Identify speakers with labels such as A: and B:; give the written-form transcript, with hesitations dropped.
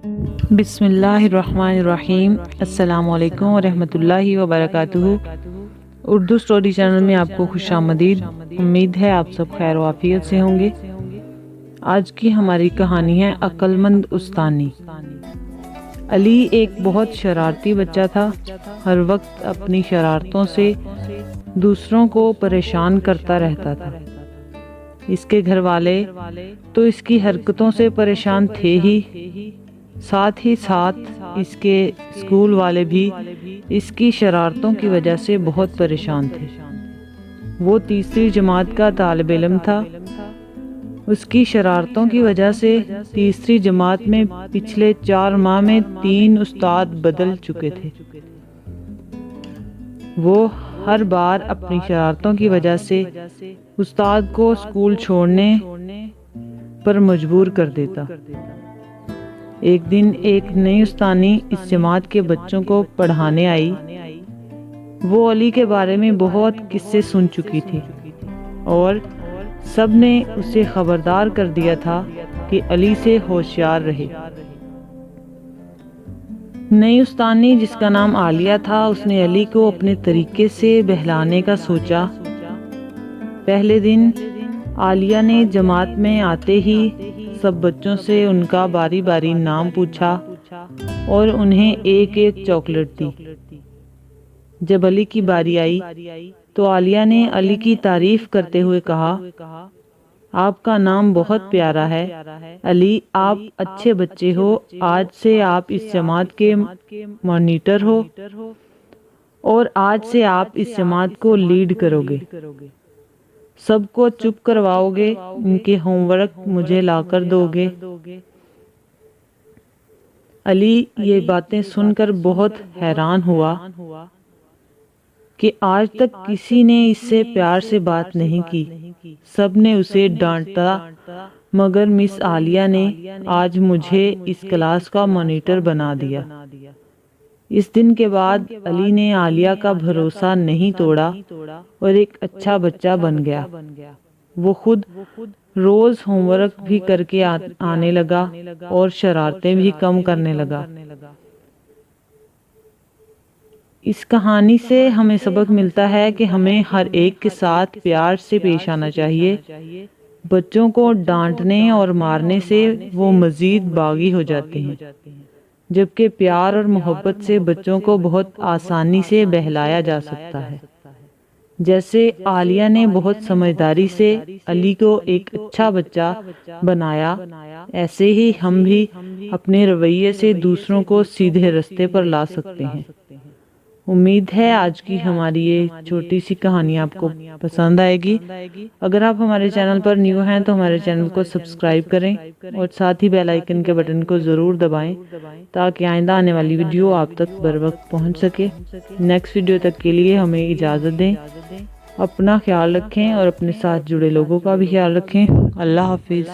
A: بسم اللہ الرحمن الرحیم۔ السلام علیکم ورحمۃ اللہ وبرکاتہ۔ اردو سٹوری چینل میں آپ کو خوش آمدید۔ امید ہے آپ سب خیر و عافیت سے ہوں گے۔ آج کی ہماری کہانی ہے عقل مند استانی۔ علی ایک بہت شرارتی بچہ تھا۔ ہر وقت اپنی شرارتوں سے دوسروں کو پریشان کرتا رہتا تھا۔ اس کے گھر والے تو اس کی حرکتوں سے پریشان تھے ہی ساتھ اس کے اسکول والے بھی اس کی شرارتوں کی وجہ سے بہت پریشان تھے۔ وہ تیسری جماعت کا طالب علم تھا۔ اس کی شرارتوں کی وجہ سے تیسری جماعت میں پچھلے 4 ماہ میں 3 استاد بدل چکے تھے۔ وہ ہر بار اپنی شرارتوں کی وجہ سے استاد کو اسکول چھوڑنے پر مجبور کر دیتا۔ ایک دن ایک نئی استانی اس جماعت کے بچوں کو پڑھانے آئی۔ وہ علی کے بارے میں بہت قصے سن چکی تھی اور سب نے اسے خبردار کر دیا تھا کہ علی سے ہوشیار رہے۔ نئی استانی جس کا نام عالیہ تھا، اس نے علی کو اپنے طریقے سے بہلانے کا سوچا۔ پہلے دن عالیہ نے جماعت میں آتے ہی سب بچوں سے ان کا باری باری نام پوچھا اور انہیں ایک ایک چاکلیٹ دی۔ جب علی کی باری آئی تو عالیہ نے علی کی تعریف کرتے ہوئے کہا، آپ کا نام بہت پیارا ہے علی، آپ اچھے بچے ہو۔ آج سے آپ اس جماعت کے مانیٹر ہو اور آج سے آپ اس جماعت کو لیڈ کرو گے۔ سب کو چپ کرواؤ گے، ان کے ہوم ورک مجھے لا کر دو گے۔ علی یہ باتیں سن کر بہت حیران ہوا کہ آج تک کسی نے اس سے پیار سے بات نہیں کی۔ سب نے اسے ڈانٹا، مگر مس عالیہ نے آج مجھے اس کلاس کا مانیٹر بنا دیا۔ اس دن کے بعد علی نے عالیہ کا بھروسہ نہیں توڑا اور ایک اچھا بچہ بن گیا۔ وہ خود روز ہوم ورک بھی کر کے آنے لگا اور شرارتیں بھی کم کرنے لگا۔ اس کہانی سے ہمیں سبق ملتا ہے کہ ہمیں ہر ایک کے ساتھ پیار سے پیش آنا چاہیے۔ بچوں کو ڈانٹنے اور مارنے سے وہ مزید باغی ہو جاتے ہیں، جبکہ پیار اور محبت سے بچوں کو بہت آسانی سے بہلایا جا سکتا ہے۔ جیسے عالیہ نے بہت سمجھداری سے علی کو ایک اچھا بچہ بنایا، ایسے ہی ہم بھی اپنے رویے سے دوسروں کو سیدھے رستے پر لا سکتے ہیں۔ امید ہے آج کی ہماری یہ چھوٹی سی کہانی آپ کو پسند آئے گی۔ اگر آپ ہمارے چینل پر نیو ہیں تو ہمارے چینل کو سبسکرائب کریں اور ساتھ ہی بیل آئیکن کے بٹن کو ضرور دبائیں تاکہ آئندہ آنے والی ویڈیو آپ تک بر وقت پہنچ سکے۔ نیکسٹ ویڈیو تک کے لیے ہمیں اجازت دیں۔ اپنا خیال رکھیں اور اپنے ساتھ جڑے لوگوں کا بھی خیال رکھیں۔ اللہ حافظ۔